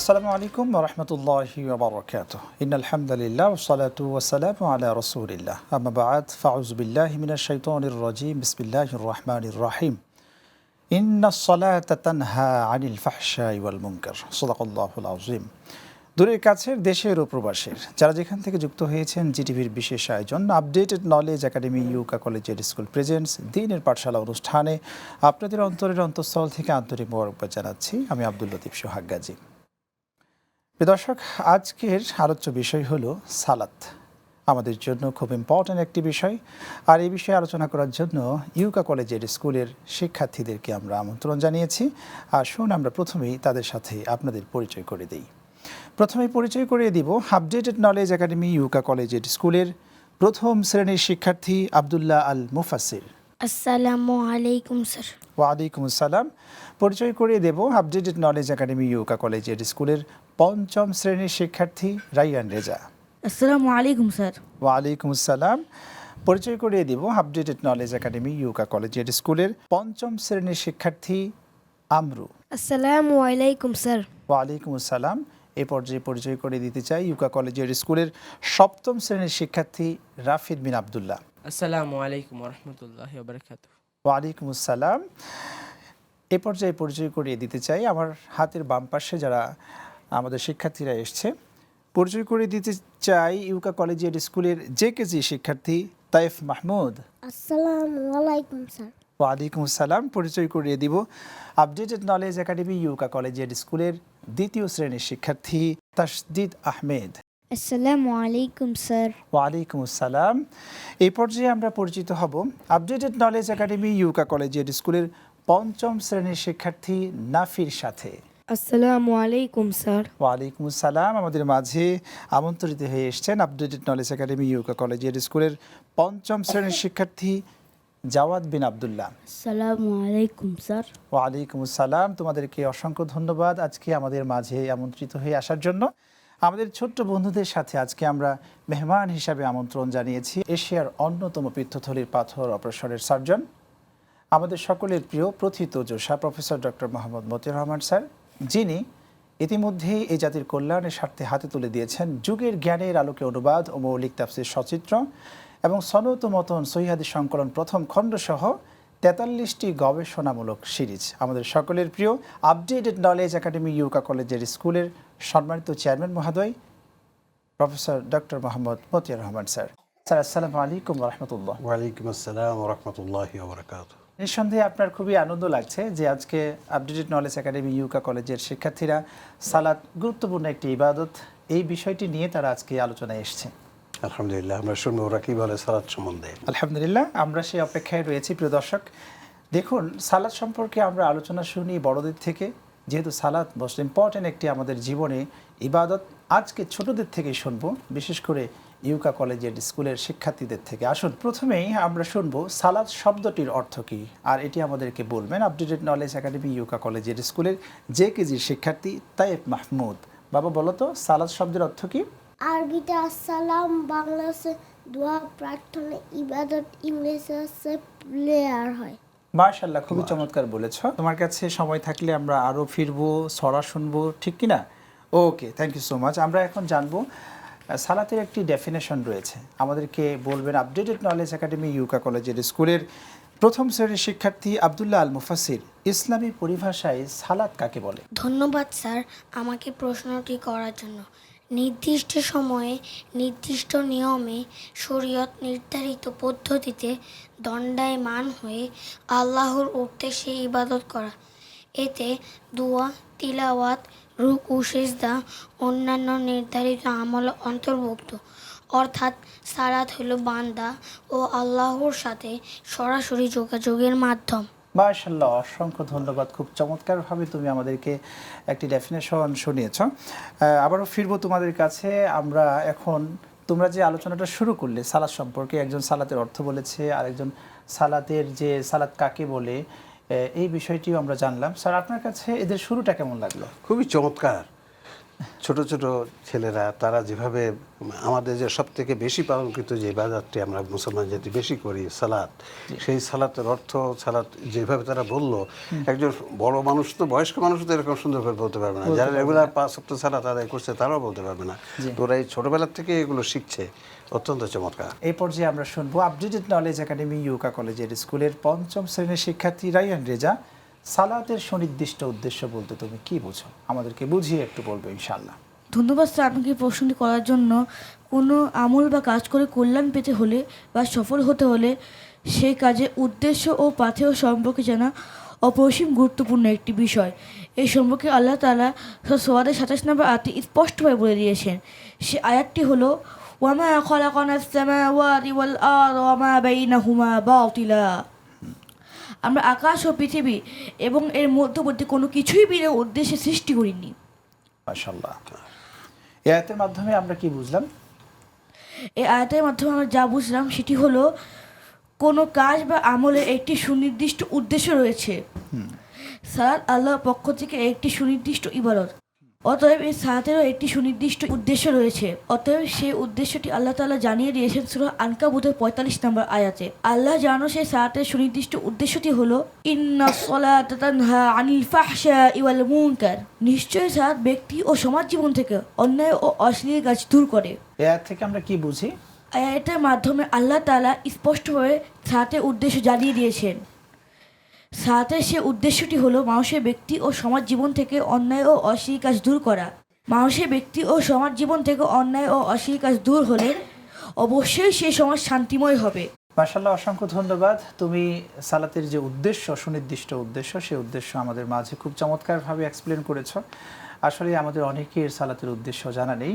আসসালামু আলাইকুম ওয়া রাহমাতুল্লাহি ওয়া বারাকাতুহু। ইন্নাল হামদালিল্লাহ ওয়াস সালাতু ওয়াস সালামু আলা রাসূলিল্লাহ। আম্মা বা'দ, ফাউযু বিল্লাহি মিনাশ শাইতানির রাজীম। বিসমিল্লাহির রহমানির রহিম। ইন্নাস সালাতা তানহা আনিল ফাহশাই ওয়াল মুনকার। সাদাকাল্লাহুল আযীম। দূরের কাছের দেশের ও প্রবাসের যারা যেখান থেকে যুক্ত হয়েছেন জিটিভির বিশেষ আয়োজন আপডেটেড নলেজ একাডেমি ইউকা কলেজের স্কুল প্রেজেন্টস দ্বীনের পাঠশালা অনুষ্ঠানে আপনাদের অন্তরের অন্তঃস্থল থেকে আন্তরিক মোবারকবাদ জানাচ্ছি। আমি আব্দুল লতিফ সোহাগ গাজী। প্রিয় দর্শক, আজকের আলোচ্য বিষয় হলো সালাত। আমাদের জন্য খুব ইম্পর্ট্যান্ট একটি বিষয়, আর এই বিষয়ে আলোচনা করার জন্য ইউকা কলেজের স্কুলের শিক্ষার্থীদেরকে আমরা আমন্ত্রণ জানিয়েছি। আসুন আমরা প্রথমেই তাদের সাথে আপনাদের পরিচয় করে দিই। প্রথমেই পরিচয় করিয়ে দিব আপডেটেড নলেজ একাডেমি ইউকা কলেজের স্কুলের প্রথম শ্রেণীর শিক্ষার্থী আবদুল্লাহ আল মুফাসির। আসসালামু আলাইকুম স্যার। ওয়ালাইকুম আসসালাম। পরিচয় করিয়ে দেব আপডেটেড নলেজ একাডেমি ইউকা কলেজের স্কুলের পঞ্চম শ্রেণীর শিক্ষার্থী রাইয়ান রেজা। আসসালামু আলাইকুম স্যার। ওয়ালাইকুম আসসালাম। পরিচয় করিয়ে দিব আপডেটেড নলেজ একাডেমি ইউকা কলেজের স্কুলের পঞ্চম শ্রেণীর শিক্ষার্থী আমরু। আসসালামু আলাইকুম স্যার। ওয়ালাইকুম আসসালাম। এই পর্যায়ে পরিচয় করে দিতে চাই ইউকা কলেজের স্কুলের সপ্তম শ্রেণীর শিক্ষার্থী রাফিদ বিন আবদুল্লাহ। আসসালামু আলাইকুম ওয়া রাহমাতুল্লাহি ওয়া বারাকাতুহু। ওয়ালাইকুম আসসালাম। এ পর্যায়ে পরিচয় করিয়ে দিতে চাই আমার হাতের বাম পাশে যারা আমাদের শিক্ষার্থীরা এসছে, পরিচয় করিয়ে দিতে চাই ইউকা কলেজের স্কুলের জেকেজি শিক্ষার্থী তাইফ মাহমুদ। আসসালামু আলাইকুম স্যার। ওয়ালাইকুম আসসালাম। পরিচয় করিয়ে দিব আপডেটেড নলেজ একাডেমি ইউকা কলেজের স্কুলের দ্বিতীয় শ্রেণীর শিক্ষার্থী তাসদিদ আহমেদ। আসসালামু আলাইকুম স্যার। ওয়ালাইকুম আসসালাম। এই পর্যায়ে আমরা পরিচিত হব আপডেটেড নলেজ একাডেমি ইউকা কলেজের স্কুলের পঞ্চম শ্রেণীর শিক্ষার্থী নাফির সাথে। আসসালামু আলাইকুম স্যার। ওয়ালাইকুম আসসালাম। আমাদের মাঝে আমন্ত্রিত হয়ে এসেছেন আপডেটেড নলেজ একাডেমি ইউকা কলেজের স্কুলের পঞ্চম শ্রেণীর শিক্ষার্থী জাওয়াদ বিন আবদুল্লাহ। আসসালামু আলাইকুম স্যার। ওয়ালাইকুম আসসালাম। তোমাদেরকে অসংখ্য ধন্যবাদ আজকে আমাদের মাঝে আমন্ত্রিত হয়ে আসার জন্য। আমাদের ছোট্ট বন্ধুদের সাথে আজকে আমরা মেহমান হিসাবে আমন্ত্রণ জানিয়েছি এশিয়ার অন্যতম পিত্তথলির পাথর অপারেশনের সার্জন, আমাদের সকলের প্রিয় প্রথিতযশা professor doctor Mohammad Motiur Rahman sir, যিনি ইতিমধ্যেই এই জাতির কল্যাণের স্বার্থে হাতে তুলে দিয়েছেন যুগের জ্ঞানের আলোকে অনুবাদ ও মৌলিক তাফসীর সচিত্র এবং সনদ ও মতন সহিহ হাদিস সংকলন প্রথম খণ্ডসহ 43টি গবেষণামূলক সিরিজ। আমাদের সকলের প্রিয় আপডেটেড নলেজ একাডেমি ইউকা কলেজের স্কুলের সম্মানিত চেয়ারম্যান মহোদয় professor doctor Mohammad Motiur Rahman sir. Sir, আসসালামু আলাইকুম ওয়া রাহমাতুল্লাহ। ওয়ালাইকুম আসসালাম ওয়া রাহমাতুল্লাহি ওয়া বারাকাতুহু। নিঃসন্দেহে আপনার খুবই আনন্দ লাগছে যে আজকে আপডেটেড নলেজ একাডেমি ইউকা কলেজের শিক্ষার্থীরা সালাত গুরুত্বপূর্ণ একটি ইবাদত, এই বিষয়টি নিয়ে তারা আজকে আলোচনায় এসছে। আলহামদুলিল্লাহ, আমরা শুনবো ওরা কি বলে সালাত সম্বন্ধে। আলহামদুলিল্লাহ, আমরা সেই অপেক্ষায় রয়েছি। প্রিয় দর্শক, দেখুন সালাত সম্পর্কে আমরা আলোচনা শুনি বড়দের থেকে, যেহেতু সালাত মোস্ট ইম্পর্ট্যান্ট একটি আমাদের জীবনে ইবাদত, আজকে ছোটদের থেকেই শুনবো, বিশেষ করে ইউকা কলেজের স্কুলের শিক্ষার্থীদের থেকে। আসুন প্রথমেই আমরা শুনবো সালাত শব্দটির অর্থ কী, আর এটি আমাদেরকে বলবেন আপডেটেড নলেজ একাডেমি ইউকা কলেজের স্কুলের জেকেজির শিক্ষার্থী তাইফ মাহমুদ। বাবা বলো তো সালাত শব্দের অর্থ কী? আরবিতে আসসালাম, বাংলা আছে দোয়া, প্রার্থনা, ইবাদত, ইংরেজি আছে প্রেয়ার হয়। মাশাআল্লাহ, খুবই চমৎকার বলেছ। তোমার কাছে সময় থাকলে আমরা আরও ফিরবো, ছড়া শুনবো, ঠিক কি না? ওকে, থ্যাংক ইউ সো মাচ। আমরা এখন জানবো সালাতের একটি ডেফিনেশন রয়েছে, আমাদেরকে বলবেন আপডেটেড নলেজ একাডেমি ইউকা কলেজের স্কুলের প্রথম শ্রেণীর শিক্ষার্থী আবদুল্লাহ আল মুফাসির। ইসলামী পরিভাষায় সালাত কাকে বলে? ধন্যবাদ স্যার আমাকে প্রশ্নটি করার জন্য। নির্দিষ্ট সময়ে নির্দিষ্ট নিয়মে শরীয়ত নির্ধারিত পদ্ধতিতে দণ্ডায়মান হয়ে আল্লাহর উদ্দেশ্যে ইবাদত করা। এতে দোয়া, তিলাওয়াত, রুকু, সিজদা, অন্যান্য নির্ধারিত আমল অন্তর্ভুক্ত। অর্থাৎ সালাত হলো বান্দা ও আল্লাহর সাথে সরাসরি যোগাযোগের মাধ্যম। মাশাআল্লাহ, অসংখ্য ধন্যবাদ। খুব চমৎকারভাবে তুমি আমাদেরকে একটি ডেফিনেশন শুনিয়েছ। আবারও ফিরবো তোমাদের কাছে। আমরা এখন তোমরা যে আলোচনাটা শুরু করলে সালাত সম্পর্কে, একজন সালাতের অর্থ বলেছে, আরেকজন সালাতের যে সালাত কাকে বলে, এই বিষয়টিও আমরা জানলাম। স্যার, আপনার কাছে এদের শুরুটা কেমন লাগলো? খুবই চমৎকার। ছোট ছোট ছেলেরা তারা যেভাবে আমাদের যে সব থেকে বেশি পালনকৃত যে ইবাদতটি আমরা মুসলমান জাতি বেশি করি সালাত, সেই সালাতের অর্থ সালাত যেভাবে তারা বললো, একজন বড় মানুষ তো বয়স্ক মানুষ তো এরকম সুন্দর করে বলতে পারবে না, যারা রেগুলার 5 ওয়াক্ত সালাত আদায় করছে তারাও বলতে পারবে না। তো ওরা এই ছোটবেলার থেকে এগুলো শিখছে, অত্যন্ত চমৎকার। এই পর্যায়ে আমরা শুনবো আপডেটেড নলেজ একাডেমি ইউকা কলেজের স্কুলের 5ম শ্রেণীর শিক্ষার্থী রাইয়ান রেজা। সালাতের সুনির্দিষ্ট উদ্দেশ্য বলতে তুমি কি বুঝো, আমাদেরকে বুঝিয়ে একটু বলবে ইনশাআল্লাহ। ধন্যবাদ স্যার আপনাকে প্রশ্নটি করার জন্য। কোনো আমল বা কাজ করে কল্যাণ পেতে হলে বা সফল হতে হলে সেই কাজের উদ্দেশ্য ও পাথেয় সম্পর্কে জানা অপরিসীম গুরুত্বপূর্ণ একটি বিষয়। এই সম্পর্কে আল্লাহ তাআলা সূরা 27 নম্বর আয়াতে স্পষ্টভাবে বলে দিয়েছেন। সে আয়াতটি হলো ওয়ামা খালাকনাস সামাওয়াতি ওয়াল আরদা ওয়ামা বাইনাহুমা বাতিলা। আমরা আকাশ ও পৃথিবী এবং এর মধ্যবর্তী কোনো কিছুই বিনা উদ্দেশ্যে সৃষ্টি করিনি। মাশাআল্লাহ। এই আয়াতের মাধ্যমে আমরা কি বুঝলাম? এই আয়াতের মাধ্যমে আমরা যা বুঝলাম সেটি হলো কোনো কাজ বা আমলের একটি সুনির্দিষ্ট উদ্দেশ্য রয়েছে। সালাত আল্লাহর পক্ষ থেকে একটি সুনির্দিষ্ট ইবাদত, অতএব এই সালাতেরও একটি সুনির্দিষ্ট উদ্দেশ্য রয়েছে। অতএব সেই উদ্দেশ্যটি আল্লাহ তাআলা জানিয়ে দিয়েছেন সূরা আনকাবুতের 45 নম্বর আয়াতে। আল্লাহ জানো সেই সালাতের সুনির্দিষ্ট উদ্দেশ্যটি হলো ইন্নাস সালাতা তানহা আনিল ফাহশাই ওয়াল মুনকার। নিশ্চয়ই সালাত ব্যক্তি ও সমাজ জীবন থেকে অন্যায় ও অশ্লীল কাজ দূর করে। এই আয়াত থেকে আমরা কি বুঝি? আয়াতের মাধ্যমে আল্লাহ তাআলা স্পষ্টভাবে সালাতের উদ্দেশ্য জানিয়ে দিয়েছেন। সালাতের সে উদ্দেশ্যটি হলো মানুষের ব্যক্তি ও সমাজ জীবন থেকে অন্যায় ও অশ্লীল কাজ দূর করা। মানুষের ব্যক্তি ও সমাজ জীবন থেকে অন্যায় ও অশ্লীল কাজ দূর হলে অবশ্যই সেই সমাজ শান্তিময় হবে। মাশাআল্লাহ, অসংখ্য ধন্যবাদ। তুমি সালাতের যে উদ্দেশ্য, সুনির্দিষ্ট উদ্দেশ্য, সেই উদ্দেশ্য আমাদের মাঝে খুব চমৎকারভাবে এক্সপ্লেন করেছো। আসলে আমাদের অনেকের সালাতের উদ্দেশ্য জানা নেই।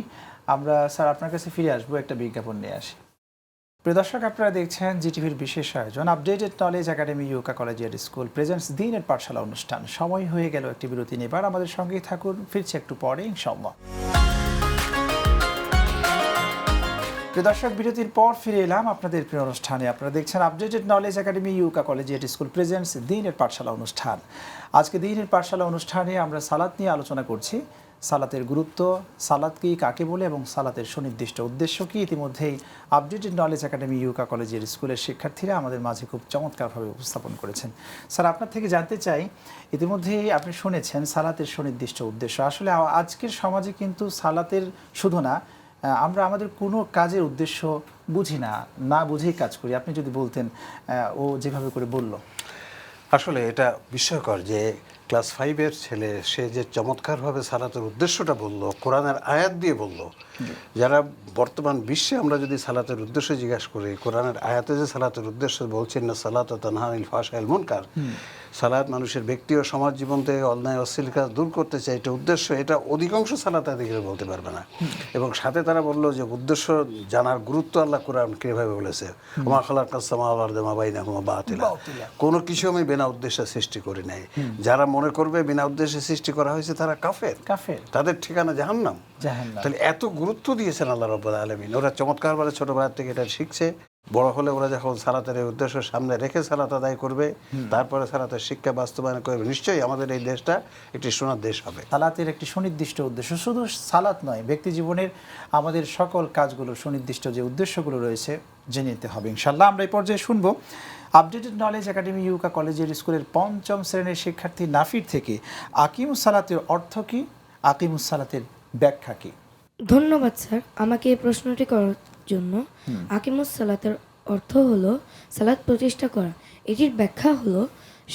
আমরা স্যার আপনার কাছে ফিরে আসবো, একটা বিজ্ঞাপন নিয়ে আসি। প্রিয় দর্শক, আপনারা দেখছেন জিটিভির বিশেষ আয়োজন updated knowledge academy Yuka collegiate school presents দিনের পাঠশালা অনুষ্ঠান। সময় হয়ে গেল একটি বিরতি নেবার, আমাদের সঙ্গেই থাকুন, ফিরছে একটু পরে ইনশাআল্লাহ। প্রিয় দর্শক, বিরতির পর ফিরে এলাম আপনাদের প্রিয় অনুষ্ঠানে। আপনারা দেখছেন updated knowledge academy Yuka collegiate school presents দিনের পাঠশালা অনুষ্ঠান। আজকে দিনের পাঠশালা অনুষ্ঠানে আমরা সালাত নিয়ে আলোচনা করছি। সালাতের গুরুত্ব, সালাত কি, কাকে বলে এবং সালাতের সুনির্দিষ্ট উদ্দেশ্য কি, ইতিমধ্যেই আপডেটেড নলেজ একাডেমি ইউকা কলেজের স্কুলের শিক্ষার্থীরা আমাদের মাঝে খুব চমৎকারভাবে উপস্থাপন করেছেন। স্যার, আপনার থেকে জানতে চাই, ইতিমধ্যেই আপনি শুনেছেন সালাতের সুনির্দিষ্ট উদ্দেশ্য। আসলে আজকের সমাজে কিন্তু সালাতের শুধু না, আমরা আমাদের কোনো কাজের উদ্দেশ্য বুঝি না, না বুঝেই কাজ করি। আপনি যদি বলতেন, ও যেভাবে করে বলল। আসলে এটা বিস্ময়কর যে ক্লাস 5-এর ছেলে সে যে চমৎকারভাবে সালাতের উদ্দেশ্যটা বলল, কোরআনের আয়াত দিয়ে বলল। যারা বর্তমান বিশ্বে আমরা যদি সালাতের উদ্দেশ্য জিজ্ঞাসা করি, কোরআনের আয়াতে যে সালাতের উদ্দেশ্য বলছেন না সালাত তানহা আনিল ফাহশাই ওয়াল মুনকার, সালাত মানুষের ব্যক্তি ও সমাজ জীবন থেকে অন্যায় অশ্লীল কাজ দূর করতে চাই, এটা উদ্দেশ্য, এটা অধিকাংশ সালাত আদিকে বলতে পারবে না। এবং সাথে তারা বলল যে উদ্দেশ্য জানার গুরুত্ব আল্লাহ কোরআন কিভাবে বলেছে, ওমা খালাকাস সামাওয়াতি ওয়া বাইনাহুমা বাতিলা, কোনো কিছু আমি বিনা উদ্দেশ্যে সৃষ্টি করি নাই। যারা মনে করবে বিনা উদ্দেশ্যে সৃষ্টি করা হয়েছে তারা কাফের, তাদের ঠিকানা জাহান্নাম। তাহলে এত গুরুত্ব দিয়েছেন আল্লাহ রাব্বুল আলামিন। ওরা চমৎকারভাবে ছোটবেলা থেকে এটা শিখছে। বড় হলে ওরা যখন সালাতের উদ্দেশ্য সামনে রেখে সালাত আদায় করবে, তারপরে সালাতের শিক্ষা বাস্তবায়ন করবে, নিশ্চয়ই আমাদের এই দেশটা একটি সোনার দেশ হবে। সালাতের একটি সুনির্দিষ্ট উদ্দেশ্য, শুধু সালাত নয়, ব্যক্তি জীবনের আমাদের সকল কাজগুলো সুনির্দিষ্ট যে উদ্দেশ্যগুলো রয়েছে জেনে নিতে হবে ইনশাআল্লাহ। আমরা এই পর্যায়ে শুনবো আপডেটেড নলেজ একাডেমি ইউকা কলেজের স্কুলের 5ম শ্রেণীর শিক্ষার্থী নাফির থেকে আকিমুস সালাতের অর্থ কি, আকিমুস সালাতের ব্যাখ্যা কি। ধন্যবাদ স্যার আমাকে এই প্রশ্নটি করার জন্য। আকিমুস সালাতের অর্থ হলো সালাত প্রতিষ্ঠা করা। এটির ব্যাখ্যা হলো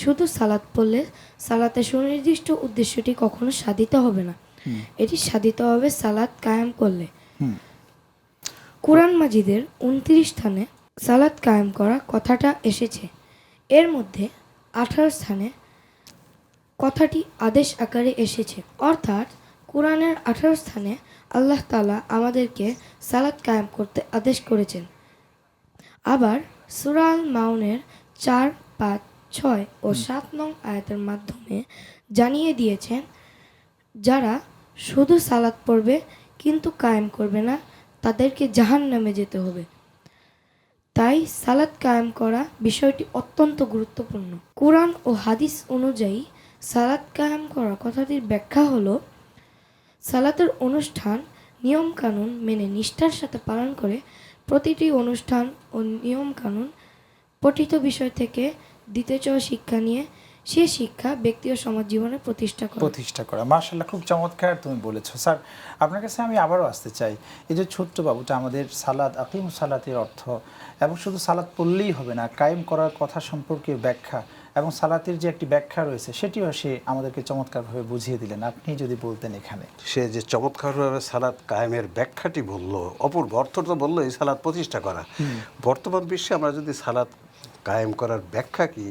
শুধু সালাত পড়লে সালাতের সুনির্দিষ্ট উদ্দেশ্যটি কখনো সাধিত হবে না, এটি সাধিত হবে সালাত কায়েম করলে। কুরআন মাজিদের 29 স্থানে সালাত কায়েম করা কথাটা এসেছে। এর মধ্যে 18 স্থানে কথাটি আদেশ আকারে এসেছে, অর্থাৎ কুরআনের 18 স্থানে আল্লাহ তাআলা আমাদেরকে সালাত কায়েম করতে আদেশ করেছেন। আবার সূরা আল মাউনের 4, 5, 6 ও 7 নং আয়াতের মাধ্যমে জানিয়ে দিয়েছেন যারা শুধু সালাত পড়বে কিন্তু কায়েম করবে না তাদেরকে জাহান্নামে যেতে হবে। তাই সালাত কায়েম করা বিষয়টি অত্যন্ত গুরুত্বপূর্ণ। কুরআন ও হাদিস অনুযায়ী সালাত কায়েম করা কথাটির ব্যাখ্যা হলো সালাতের অনুষ্ঠান নিয়মকানুন মেনে নিষ্ঠার সাথে পালন করে প্রতিটি অনুষ্ঠান ও নিয়মকানুন পঠিত বিষয় থেকে দিতে চাওয়া শিক্ষা নিয়ে সে শিক্ষা ব্যক্তি ও সমাজ জীবনে প্রতিষ্ঠা করা। মাশাআল্লাহ, খুব চমৎকার তুমি বলেছো। স্যার, আপনার কাছে আমি আবারও আসতে চাই, এই যে ছোট্ট বাবুটা আমাদের সালাত, আকিম সালাতের অর্থ এবং শুধু সালাত পড়লেই হবে না, কায়েম করার কথা সম্পর্কে ব্যাখ্যা এবং সালাতের যে একটি ব্যাখ্যা রয়েছে সেটিও সে আমাদেরকে চমৎকারভাবে বুঝিয়ে দিলেন। আপনি যদি বলতেন এখানে। সে যে চমৎকারভাবে সালাত কায়েমের ব্যাখ্যাটি বললো, অপূর্ব অর্থ তো বললো এই সালাত প্রতিষ্ঠা করা। বর্তমান বিশ্বে আমরা যদি সালাত কায়েম করার ব্যাখ্যা কি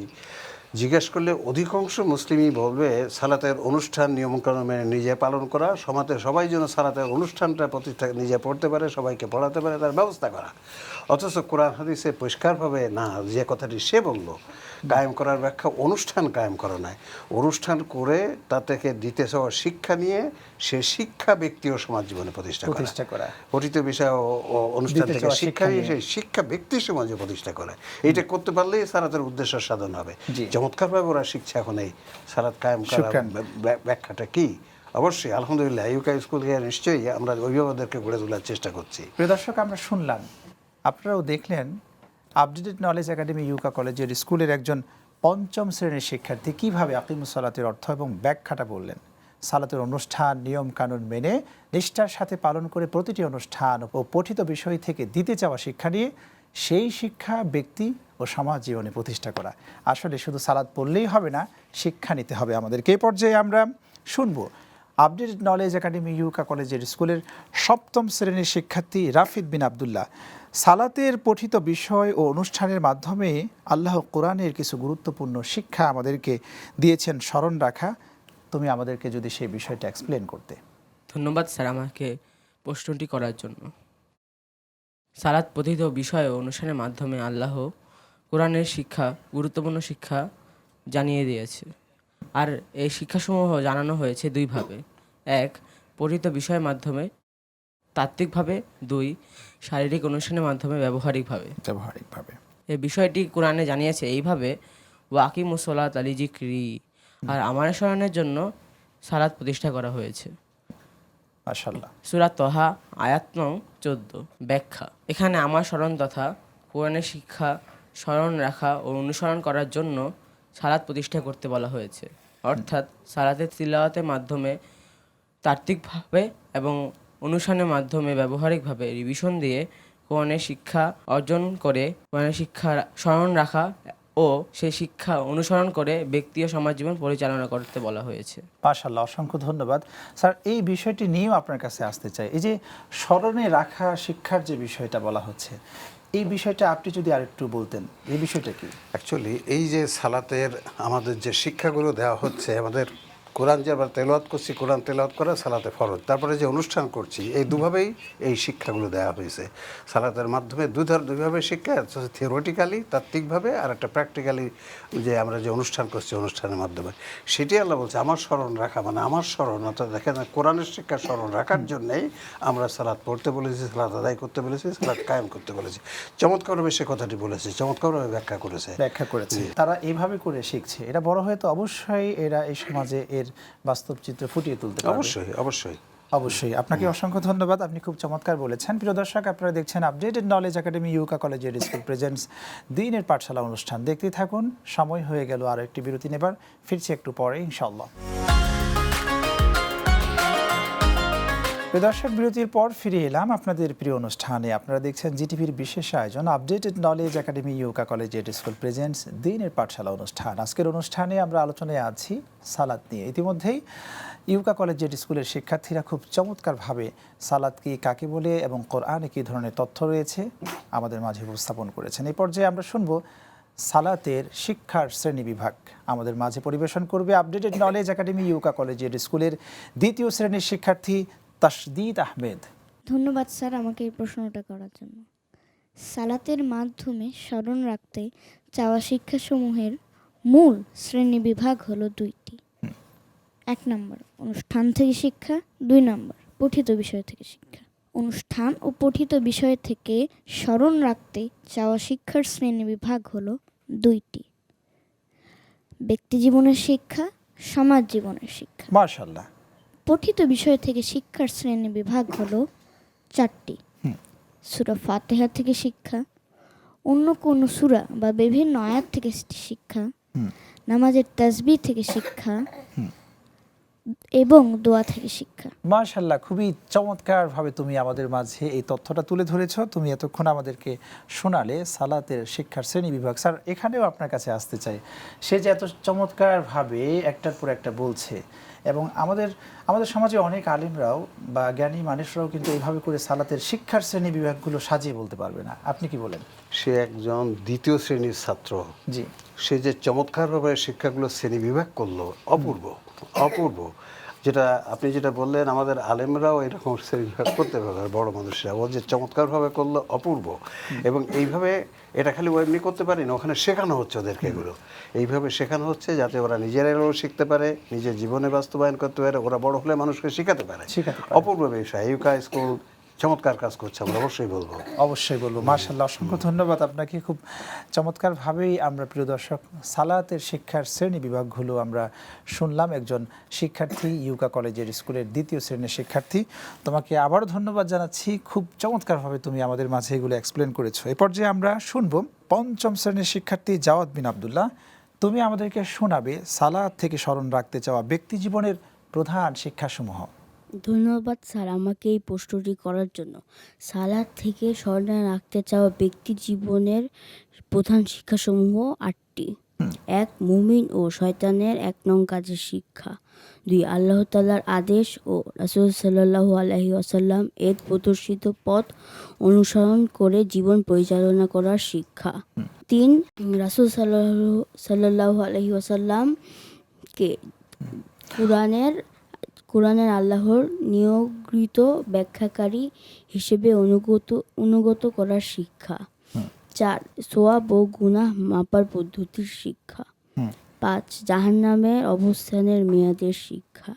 জিজ্ঞেস করলে অধিকাংশ মুসলিমই বলবে সালাতের অনুষ্ঠান নিয়মকানুন মেনে নিজে পালন করা, সমাজে সবাই যেন সালাতের অনুষ্ঠানটা প্রতিষ্ঠা নিজে পড়তে পারে, সবাইকে পড়াতে পারে, তার ব্যবস্থা করা। অথচ কোরআন হাদিসে পরিষ্কারভাবে না, যে কথাটি সে বলল কায়েম করার ব্যাখ্যা অনুষ্ঠান কায়েম করা নয়, অনুষ্ঠান করে তা থেকে দিতে চাওয়া শিক্ষা নিয়ে সে শিক্ষা ব্যক্তি ও সমাজ জীবনে প্রতিষ্ঠা করা। পঠিত বিষয় ও অনুষ্ঠান থেকে শিক্ষা নিয়ে সেই শিক্ষা ব্যক্তি সমাজে প্রতিষ্ঠা করে। এইটা করতে পারলেই সালাতের উদ্দেশ্য সাধন হবে। চমৎকারভাবে ওরা শিখছে এখন এই সালাত কায়েম করার ব্যাখ্যাটা কি। অবশ্যই আলহামদুলিল্লাহ ইউকা স্কুলকে নিশ্চয়ই আমরা অভিভাবকদেরকে গড়ে তোলার চেষ্টা করছি। প্রিয় দর্শক, আমরা শুনলাম, আপনারাও দেখলেন, আপডেটেড নলেজ একাডেমি ইউকা কলেজের স্কুলের একজন পঞ্চম শ্রেণীর শিক্ষার্থী কীভাবে আকিমুস সালাতের অর্থ এবং ব্যাখ্যাটা বললেন। সালাতের অনুষ্ঠান নিয়ম কানুন মেনে নিষ্ঠার সাথে পালন করে প্রতিটি অনুষ্ঠান ও পঠিত বিষয় থেকে দিতে চাওয়া শিক্ষা নিয়ে সেই শিক্ষা ব্যক্তি ও সমাজ জীবনে প্রতিষ্ঠা করা। আসলে শুধু সালাত পড়লেই হবে না, শিক্ষা নিতে হবে আমাদেরকে। এই পর্যায়ে আমরা শুনবো আপডেটেড নলেজ একাডেমি ইউকা কলেজের স্কুলের সপ্তম শ্রেণীর শিক্ষার্থী রাফিদ বিন আবদুল্লাহ সালাতের পঠিত বিষয় ও অনুষ্ঠানের মাধ্যমে আল্লাহ কোরআনের কিছু গুরুত্বপূর্ণ শিক্ষা আমাদেরকে দিয়েছেন স্মরণ রাখা। তুমি আমাদেরকে যদি সেই বিষয়টা এক্সপ্লেন করতে। ধন্যবাদ স্যার আমাকে প্রশ্নটি করার জন্য। সালাত পঠিত বিষয় ও অনুষ্ঠানের মাধ্যমে আল্লাহ কোরআনের শিক্ষা, গুরুত্বপূর্ণ শিক্ষা জানিয়ে দিয়েছে। আর এই শিক্ষাসমূহ জানানো হয়েছে দুইভাবে: এক, পঠিত বিষয়ের মাধ্যমে তাত্ত্বিকভাবে; দুই, শারীরিক অনুষ্ঠানের মাধ্যমে ব্যবহারিকভাবে। এই বিষয়টি কোরআনে জানিয়েছে এইভাবে: ওয়াকিমুস সালাত আলি যিকরি, আর আমার স্মরণের জন্য সালাত প্রতিষ্ঠা করা হয়েছে। মাশাআল্লাহ। সূরা তহা আয়াত নং 14। ব্যাখ্যা: এখানে আমার স্মরণ তথা কোরআনের শিক্ষা স্মরণ রাখা ও অনুসরণ করার জন্য সালাত প্রতিষ্ঠা করতে বলা হয়েছে। অর্থাৎ সালাতের তিলাওয়াতের মাধ্যমে তাত্ত্বিকভাবে এবং অনুষ্ঠানের মাধ্যমে ব্যবহারিকভাবে রিভিশন দিয়ে কোরআনের শিক্ষা অর্জন করে, কোরআনের শিক্ষা স্মরণ রাখা ও সেই শিক্ষা অনুসরণ করে ব্যক্তি ও সমাজ জীবন পরিচালনা করতে বলা হয়েছে। মাশাআল্লাহ, অসংখ্য ধন্যবাদ স্যার। এই বিষয়টি নিয়েও আপনার কাছে আসতে চাই, এই যে স্মরণে রাখা শিক্ষার যে বিষয়টা বলা হচ্ছে, এই বিষয়টা আপনি যদি আরেকটু বলতেন, এই বিষয়টা কি? অ্যাকচুয়ালি এই যে সালাতের আমাদের যে শিক্ষাগুলো দেওয়া হচ্ছে, আমাদের কোরআন যে আমরা তেলাওয়াত করছি, কোরআন তেলাওয়াত করা সালাতে ফরজ, তারপরে যে অনুষ্ঠান করছি, এই দুভাবেই এই শিক্ষাগুলো দেওয়া হয়েছে। সালাতের মাধ্যমে দুইভাবে শিক্ষা, থিওরিটিক্যালি তাত্ত্বিকভাবে, আর একটা প্র্যাকটিক্যালি যে আমরা যে অনুষ্ঠান করছি অনুষ্ঠানের মাধ্যমে। সেটি আল্লাহ বলছে আমার স্মরণ রাখা, মানে আমার স্মরণ, অর্থাৎ দেখেন কোরআনের শিক্ষা স্মরণ রাখার জন্যেই আমরা সালাত পড়তে বলেছি, সালাত আদায় করতে বলেছি, সালাত কায়েম করতে বলেছি। চমৎকারভাবে সে কথাটি বলেছে, চমৎকারভাবে ব্যাখ্যা করেছে। তারা এইভাবে করে শিখছে, এটা বড় হয়ে তো অবশ্যই এরা এই সমাজে এর বাস্তব চিত্র ফুটিয়ে তুলতে পারবে। অবশ্যই আপনাকে অসংখ্য ধন্যবাদ, আপনি খুব চমৎকার বলেছেন। প্রিয় দর্শক, আপনারা দেখছেন আপডেটেড নলেজ একাডেমি ইউকা কলেজের স্কুল প্রেজেন্টস দ্বীনের পাঠশালা অনুষ্ঠান। দেখতে থাকুন। সময় হয়ে গেল আরও একটি বিরতি নেবার, ফিরছি একটু পরে ইনশাআল্লাহ। প্রিয় দর্শক, বিরতির পর ফিরে এলাম আপনাদের প্রিয় অনুষ্ঠানে। আপনারা দেখছেন জিটিভির বিশেষ আয়োজন আপডেটেড নলেজ একাডেমি ইউকা কলেজের স্কুল প্রেজেন্টস দ্বীনের পাঠশালা অনুষ্ঠান। আজকের অনুষ্ঠানে আমরা আলোচনায় আছি সালাত নিয়ে। ইতিমধ্যেই ইউকা কলেজের স্কুলের শিক্ষার্থীরা খুব চমৎকারভাবে সালাত কি, কাকে বলে এবং কোরআনে কী ধরনের তথ্য রয়েছে আমাদের মাঝে উপস্থাপন করেছেন। এই পর্যায়ে আমরা শুনব সালাতের শিক্ষার শ্রেণী বিভাগ। আমাদের মাঝে পরিবেশন করবে আপডেটেড নলেজ একাডেমি ইউকা কলেজের স্কুলের দ্বিতীয় শ্রেণীর শিক্ষার্থী তাসদিদ আহমেদ। ধন্যবাদ স্যার আমাকে এই প্রশ্নটা করার জন্য। সালাতের মাধ্যমে স্মরণ রাখতে চাওয়া শিক্ষাসমূহের মূল শ্রেণী বিভাগ হলো দুইটি। 1 নম্বর অনুষ্ঠান থেকে শিক্ষা, 2 নম্বর পঠিত বিষয় থেকে শিক্ষা। অনুষ্ঠান ও পঠিত বিষয় থেকে স্মরণ রাখতে চাওয়া শিক্ষার শ্রেণী বিভাগ হলো দুইটি: ব্যক্তি জীবনের শিক্ষা, সমাজ জীবনের শিক্ষা। মাশাআল্লাহ, পঠিত বিষয় থেকে শিক্ষার শ্রেণী বিভাগ হলো 4টি। সূরা ফাতিহা থেকে শিক্ষা, অন্য কোনো সূরা বা বিভিন্ন আয়াত থেকে শিক্ষা, নামাজের তাসবিহ থেকে শিক্ষা এবং দোয়া থেকে শিক্ষা। মাশাআল্লাহ, খুবই চমৎকারভাবে তুমি আমাদের মাঝে এই তথ্যটা তুলে ধরেছ। তুমি এতক্ষণ আমাদেরকে শোনালে সালাতের শিক্ষার শ্রেণী বিভাগ। স্যার, এখানেও আপনার কাছে আসতে চাই, সে যে এত চমৎকারভাবে একটার পর একটা বলছে, এবং আমাদের সমাজে অনেক আলিমরাও বা জ্ঞানী মানুষরাও কিন্তু এইভাবে করে সালাতের শিক্ষার শ্রেণী বিভাগগুলো সাজিয়ে বলতে পারবে না। আপনি কি বলেন? সে একজন দ্বিতীয় শ্রেণীর ছাত্র, জি, সে যে চমৎকারভাবে শিক্ষাগুলো শ্রেণী বিভাগ করলো, অপূর্ব অপূর্ব। যেটা আপনি যেটা বললেন, আমাদের আলেমরাও এরকম শ্রেণী বিভাগ করতে পারবে, বড় মানুষরা। ও যে চমৎকারভাবে করলো, অপূর্ব। এবং এইভাবে এটা খালি ও এমনি করতে পারি না, ওখানে শেখানো হচ্ছে ওদেরকে এগুলো। এইভাবে শেখানো হচ্ছে যাতে ওরা নিজেরাও শিখতে পারে, নিজের জীবনে বাস্তবায়ন করতে পারে, ওরা বড় হলে মানুষকে শেখাতে পারে। অপূর্ব বিষয়। ইউকা স্কুল চমৎকার কাজ করছে, আমরা অবশ্যই বলবো। মাশাআল্লাহ, অসংখ্য ধন্যবাদ আপনাকে। খুব চমৎকারভাবেই আমরা প্রিয় দর্শক সালাতের শিক্ষার শ্রেণী বিভাগগুলো আমরা শুনলাম। একজন শিক্ষার্থী, ইউকা কলেজের স্কুলের দ্বিতীয় শ্রেণীর শিক্ষার্থী, তোমাকে আবারও ধন্যবাদ জানাচ্ছি। খুব চমৎকারভাবে তুমি আমাদের মাঝে এগুলো এক্সপ্লেন করেছো। এই পর্যায়ে আমরা শুনবো পঞ্চম শ্রেণীর শিক্ষার্থী জাওয়াদ বিন আব্দুল্লাহ। তুমি আমাদেরকে শোনাবে সালাত থেকে স্মরণ রাখতে চাওয়া ব্যক্তি জীবনের প্রধান শিক্ষাসমূহ। ধন্যবাদ স্যার আমাকে এই প্রশ্নটি করার জন্য। সালাত থেকে স্মরণে রাখতে চাওয়া ব্যক্তি জীবনের প্রধান শিক্ষাসমূহ 8টি। 1. মুমিন ও শয়তানের 1 নং কাজের শিক্ষা। 2. আল্লাহ তাআলার আদেশ ও রাসূল সাল্লাল্লাহু আলাইহি ওয়াসাল্লাম এর প্রদর্শিত পথ অনুসরণ করে জীবন পরিচালনা করার শিক্ষা। 3. রাসূল সাল্লাল্লাহু আলাইহি ওয়াসাল্লামকে কোরআনের আল্লাহর নিয়োগকৃত ব্যাখ্যাকারী হিসেবে অনুগত করার শিক্ষা। 4. সওয়াব ও গুনাহ মাপার পদ্ধতির শিক্ষা। 5. জাহান্নামের অবস্থানের মেয়াদের শিক্ষা।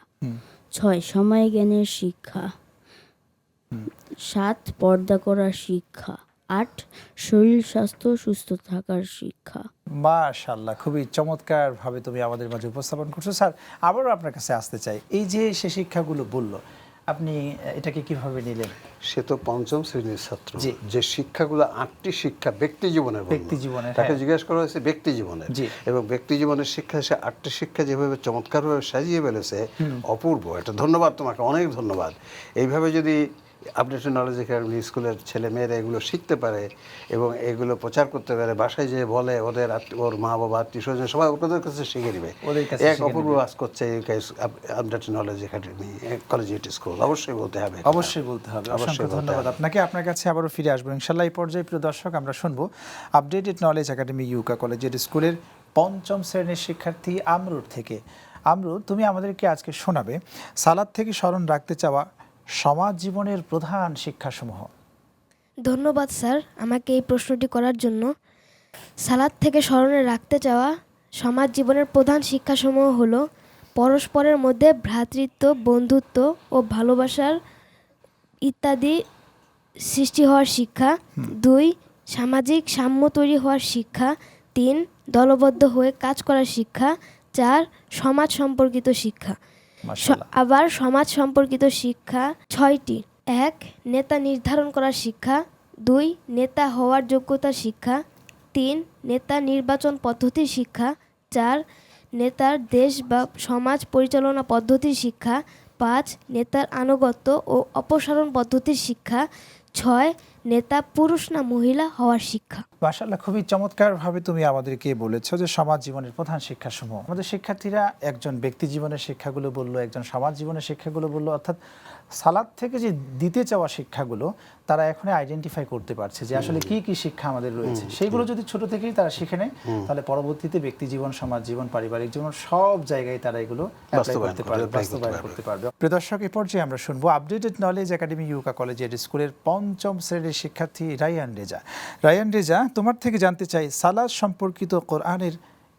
6. সময় জ্ঞানের শিক্ষা। 7. পর্দা করার শিক্ষা। 8. শরীর স্বাস্থ্য সুস্থ থাকার শিক্ষা। মাশাআল্লাহ, খুবই চমৎকারভাবে তুমি আমাদের মাঝে উপস্থাপন করছো। স্যার, আবারও আপনার কাছে আসতে চাই, এই যে সে শিক্ষাগুলো বললো, আপনি এটাকে কিভাবে নিলেন? সে তো পঞ্চম শ্রেণীর ছাত্র। যে শিক্ষাগুলো 8টি শিক্ষা ব্যক্তি জীবনের, তাকে জিজ্ঞেস করা হয়েছে ব্যক্তি জীবনের, এবং ব্যক্তি জীবনের শিক্ষা, সে 8টি শিক্ষা যেভাবে চমৎকারভাবে সাজিয়ে ফেলেছে, অপূর্ব। এটা ধন্যবাদ তোমাকে, অনেক ধন্যবাদ। এইভাবে যদি আপডেটেড নলেজ একাডেমি স্কুলের ছেলে মেয়েরা এগুলো শিখতে পারে এবং এগুলো প্রচার করতে পারে, বাসায় যে বলে ওর মা বাবা আত্মীয় স্বজন সবাই ওদের কাছে শিখে নেবে, এক অপূর্ব কাজ করছে updated knowledge academy collegiate school. অবশ্যই বলতে হবে। অসংখ্য ধন্যবাদ আপনাকে। আপনার কাছে আবারও ফিরে আসবো ইনশাআল্লাহ। এই পর্যায়ে প্রিয় দর্শক, আমরা শুনবো আপডেটেড নলেজ একাডেমি ইউকা কলেজের স্কুলের পঞ্চম শ্রেণীর শিক্ষার্থী আমরুর থেকে। আমরুর, তুমি আমাদেরকে আজকে শোনাবে সালাত থেকে স্মরণ রাখতে চাওয়া সমাজ জীবনের প্রধান শিক্ষাসমূহ। ধন্যবাদ স্যার আমাকে এই প্রশ্নটি করার জন্য। সালাত থেকে স্মরণে রাখতে চাওয়া সমাজ জীবনের প্রধান শিক্ষাসমূহ হলো পরস্পরের মধ্যে ভ্রাতৃত্ব, বন্ধুত্ব ও ভালোবাসার ইত্যাদি সৃষ্টি হওয়ার শিক্ষা। 2. সামাজিক সাম্য তৈরি হওয়ার শিক্ষা। 3. দলবদ্ধ হয়ে কাজ করার শিক্ষা। 4. সমাজ সম্পর্কিত শিক্ষা। আবার সমাজ সম্পর্কিত শিক্ষা 6টি। 1. নেতা নির্ধারণ করার শিক্ষা। 2. নেতা হওয়ার যোগ্যতার শিক্ষা। 3. নেতা নির্বাচন পদ্ধতির শিক্ষা। 4. নেতার দেশ বা সমাজ পরিচালনা পদ্ধতির শিক্ষা। 5. নেতার আনুগত্য ও অপসারণ পদ্ধতির শিক্ষা। 6. নেতা পুরুষ না মহিলা হওয়ার শিক্ষা। মাশাআল্লাহ, খুবই চমৎকারভাবে তুমি আমাদেরকে বলেছো যে সমাজ জীবনের প্রধান শিক্ষাসমূহ। আমাদের শিক্ষার্থীরা একজন ব্যক্তি জীবনের শিক্ষাগুলো বললো, একজন সমাজ জীবনের শিক্ষাগুলো বললো, অর্থাৎ সালাত থেকে যে দিতে চাওয়া শিক্ষাগুলো তারা এখন আইডেন্টিফাই করতে পারছে যে আসলে কি কি শিক্ষা আমাদের রয়েছে। সেইগুলো যদি ছোট থেকেই তারা শিখে নেয়, তাহলে পরবর্তীতে ব্যক্তি জীবন, সমাজ জীবন, পারিবারিক জীবন সব জায়গায় তারা এগুলো বাস্তবায়ন করতে পারবে। প্রিয় দর্শক, এ পর্যায়ে আমরা শুনবো আপডেটেড নলেজ একাডেমি ইউকা কলেজের স্কুলের পঞ্চম শ্রেণীর শিক্ষার্থী রায়ান রেজা। রায়ান রেজা, তোমার থেকে জানতে চাই সালাত সম্পর্কিত কোরআনের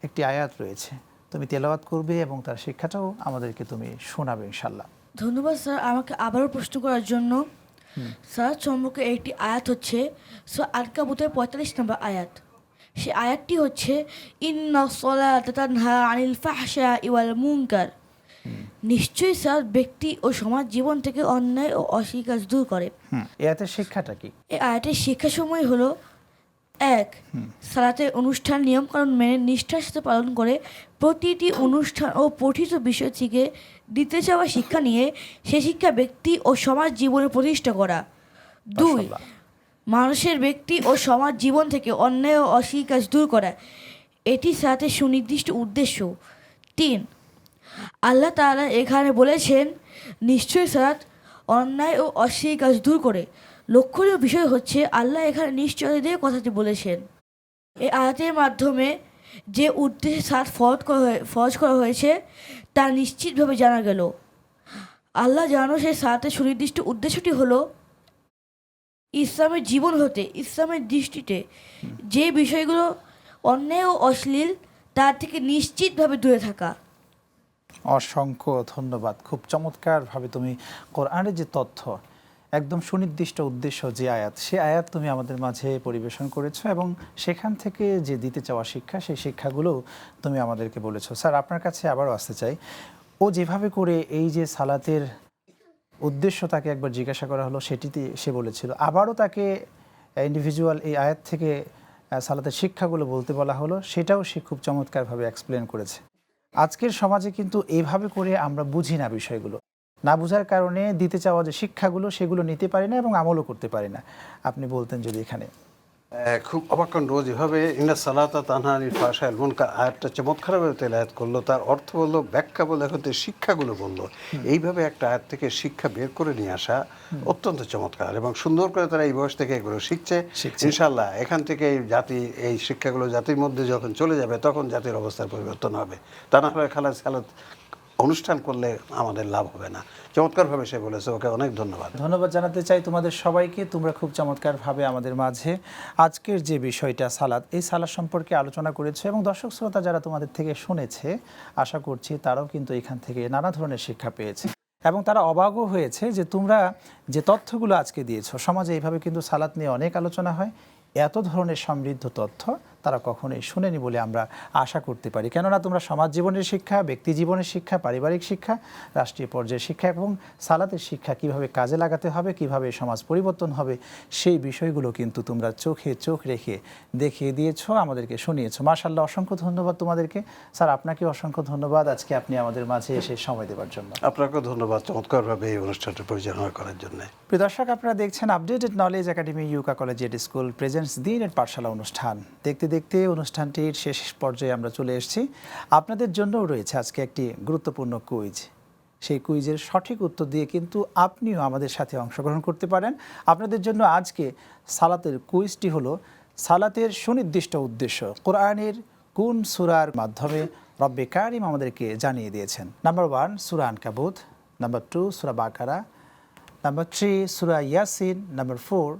একটি আয়াত রয়েছে, তুমি তেলাওয়াত করবে এবং তার শিক্ষাটাও আমাদেরকে তুমি শোনাবে ইনশাআল্লাহ। ধন্যবাদ স্যার আমাকে আবারও প্রশ্ন করার জন্য। স্যার সম্পর্কে একটি আয়াত হচ্ছে সূরা আনকাবুতের 45 নম্বর আয়াত। সেই আয়াতটি হচ্ছে ইন্নাস সালাতা তানহা আনিল ফাহশাই ওয়াল মুনকার। নিশ্চয়ই সালাত ব্যক্তি ও সমাজ জীবন থেকে অন্যায় ও অশ্লীল কাজ দূর করে। এই আয়াতের শিক্ষাটা কি? এই আয়াতের শিক্ষাসমূহ হলো: 1. সালাতের অনুষ্ঠান নিয়মকানুন মেনে নিষ্ঠার সাথে পালন করে প্রতিটি অনুষ্ঠান ও পঠিত বিষয় থেকে দিতে চাওয়া শিক্ষা নিয়ে সে শিক্ষা ব্যক্তি ও সমাজ জীবনে প্রতিষ্ঠা করা। 2. মাশাআল্লাহ। মানুষের ব্যক্তি ও সমাজ জীবন থেকে অন্যায় ও অশ্লীল কাজ দূর করা, এটি সালাতের সুনির্দিষ্ট উদ্দেশ্য। 3. আল্লাহ তাআলা এখানে বলেছেন নিশ্চয়ই সালাত অন্যায় ও অশ্লীল কাজ দূর করে। লক্ষণীয় বিষয় হচ্ছে আল্লাহ এখানে নিশ্চয়তা কথাটি বলেছেন। এই আয়াতের মাধ্যমে যে উদ্দেশ্যে সালাত ফরজ করা হয়েছে তা নিশ্চিতভাবে জানা গেল। আল্লাহ জানো সেই সালাতের সুনির্দিষ্ট উদ্দেশ্যটি হলো ইসলামের জীবন হতে ইসলামের দৃষ্টিতে যে বিষয়গুলো অন্যায় ও অশ্লীল তার থেকে নিশ্চিতভাবে দূরে থাকা। অসংখ্য ধন্যবাদ। খুব চমৎকারভাবে তুমি কোরআনের যে তথ্য, একদম সুনির্দিষ্ট উদ্দেশ্য যে আয়াত, সে আয়াত তুমি আমাদের মাঝে পরিবেশন করেছো এবং সেখান থেকে যে দিতে চাওয়া শিক্ষা, সেই শিক্ষাগুলো তুমি আমাদেরকে বলেছো। স্যার, আপনার কাছে আবারও আসতে চাই, ও যেভাবে করে এই যে সালাতের উদ্দেশ্য তাকে একবার জিজ্ঞাসা করা হলো, সেটিতে সে বলেছিল, আবারও তাকে ইন্ডিভিজুয়াল এই আয়াত থেকে সালাতের শিক্ষাগুলো বলতে বলা হলো, সেটাও সে খুব চমৎকারভাবে এক্সপ্লেন করেছে। আজকের সমাজে কিন্তু এইভাবে করে আমরা বুঝি না বিষয়গুলো, না বুঝার কারণে দিতে চাওয়া যে শিক্ষাগুলো সেগুলো নিতে পারি না এবং আমলও করতে পারি না। আপনি বলতেন যদি এখানে। খুব অবাককাণ্ড, যেভাবে ইন্না সালাতা তানহা আনিল ফাহশাই ওয়াল মুনকার আয়াতটা চমৎকারভাবে তেলাওয়াত করলো, তার অর্থ বললো, ব্যাখ্যা বললো, এখন তো শিক্ষাগুলো বললো। এইভাবে একটা আয়াত থেকে শিক্ষা বের করে নিয়ে আসা অত্যন্ত চমৎকার এবং সুন্দর করে তারা এই বয়স থেকে এগুলো শিখছে। ইনশাআল্লাহ এখান থেকে এই জাতি, এই শিক্ষাগুলো জাতির মধ্যে যখন চলে যাবে তখন জাতির অবস্থার পরিবর্তন হবে। তা না হলে সালাত অনুষ্ঠান করলে আমাদের লাভ হবে না। চমৎকারভাবে সে বলেছে, ওকে অনেক ধন্যবাদ। ধন্যবাদ জানাতে চাই তোমাদের সবাইকে। তোমরা খুব চমৎকারভাবে আমাদের মাঝে আজকের যে বিষয়টা সালাত, এই সালাত সম্পর্কে আলোচনা করেছো এবং দর্শক শ্রোতা যারা তোমাদের থেকে শুনেছে, আশা করছি তারাও কিন্তু এখান থেকে নানা ধরনের শিক্ষা পেয়েছে এবং তারা অবাকও হয়েছে যে তোমরা যে তথ্যগুলো আজকে দিয়েছো। সমাজে এইভাবে কিন্তু সালাত নিয়ে অনেক আলোচনা হয়, এত ধরনের সমৃদ্ধ তথ্য তারা কখনোই শুনেনি বলে আমরা আশা করতে পারি। কেননা তোমরা সমাজ জীবনের শিক্ষা, ব্যক্তি জীবনের শিক্ষা, পারিবারিক শিক্ষা, রাষ্ট্রীয় পর্যায়ের শিক্ষা এবং সালাতের শিক্ষা কিভাবে কাজে লাগাতে হবে, কিভাবে সমাজ পরিবর্তন হবে, সেই বিষয়গুলো কিন্তু তোমরা চোখে চোখ রেখে দেখিয়ে দিয়েছো, আমাদেরকে শুনিয়েছো। মাশাআল্লাহ, অসংখ্য ধন্যবাদ তোমাদেরকে। স্যার, আপনাকে অসংখ্য ধন্যবাদ আজকে আপনি আমাদের মাঝে এসে সময় দেওয়ার জন্য। আপনাকেও ধন্যবাদ চমৎকারভাবে এই অনুষ্ঠানটা পরিচালনা করার জন্য। প্রিয় দর্শক, আপনারা দেখছেন updated knowledge academy Yuka collegiate school presents দিনের পাঠশালা অনুষ্ঠান। দেখতে দেখতে অনুষ্ঠানটির শেষ পর্যায়ে আমরা চলে এসেছি। আপনাদের জন্যও রয়েছে আজকে একটি গুরুত্বপূর্ণ কুইজ। সেই কুইজের সঠিক উত্তর দিয়ে কিন্তু আপনিও আমাদের সাথে অংশগ্রহণ করতে পারেন। আপনাদের জন্য আজকে সালাতের কুইজটি হলো সালাতের সুনির্দিষ্ট উদ্দেশ্য কোরআনের কোন সূরার মাধ্যমে রব্বে কারিম আমাদেরকে জানিয়ে দিয়েছেন। নাম্বার 1 সূরা আনকাবুত, নাম্বার 2 সূরা বাকারা, নাম্বার 3 সূরা ইয়াসিন, নাম্বার 4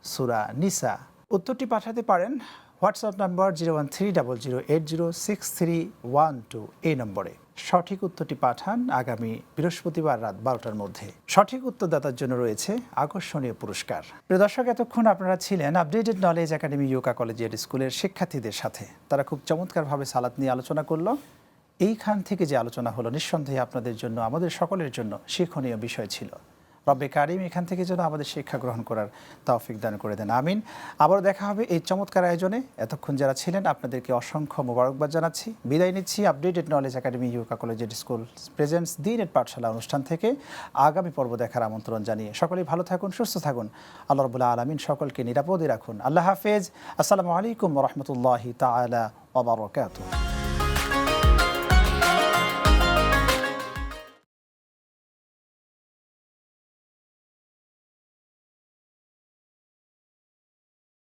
সূরা নিসা। উত্তরটি পাঠাতে পারেন হোয়াটসঅ্যাপ নাম্বার 01300806312 এই নম্বরে। সঠিক উত্তরটি পাঠান আগামী বৃহস্পতিবার রাত 12টার মধ্যে। সঠিক উত্তরদাতার জন্য রয়েছে আকর্ষণীয় পুরস্কার। প্রিয় দর্শক, এতক্ষণ আপনারা ছিলেন updated knowledge academy Yuka collegiate স্কুলের শিক্ষার্থীদের সাথে। তারা খুব চমৎকারভাবে সালাত নিয়ে আলোচনা করলো। এইখান থেকে যে আলোচনা হলো নিঃসন্দেহে আপনাদের জন্য, আমাদের সকলের জন্য শিক্ষণীয় বিষয় ছিল। রব্বে কারিম এখান থেকে যেন আমাদের শিক্ষা গ্রহণ করার তৌফিক দান করে দেন, আমিন। আবারও দেখা হবে এই চমৎকার আয়োজনে। এতক্ষণ যারা ছিলেন আপনাদেরকে অসংখ্য মোবারকবাদ জানাচ্ছি। বিদায় নিচ্ছি updated knowledge academy Yuka collegiate school presents দিনের পাঠশালা অনুষ্ঠান থেকে। আগামী পর্ব দেখার আমন্ত্রণ জানিয়ে সকলেই ভালো থাকুন, সুস্থ থাকুন। আল্লাহ রাব্বুল আলামিন সকলকে নিরাপদে রাখুন। আল্লাহ হাফেজ। আসসালামু আলাইকুম ওয়া রাহমাতুল্লাহি তাআলা ওয়া বারাকাতুহু।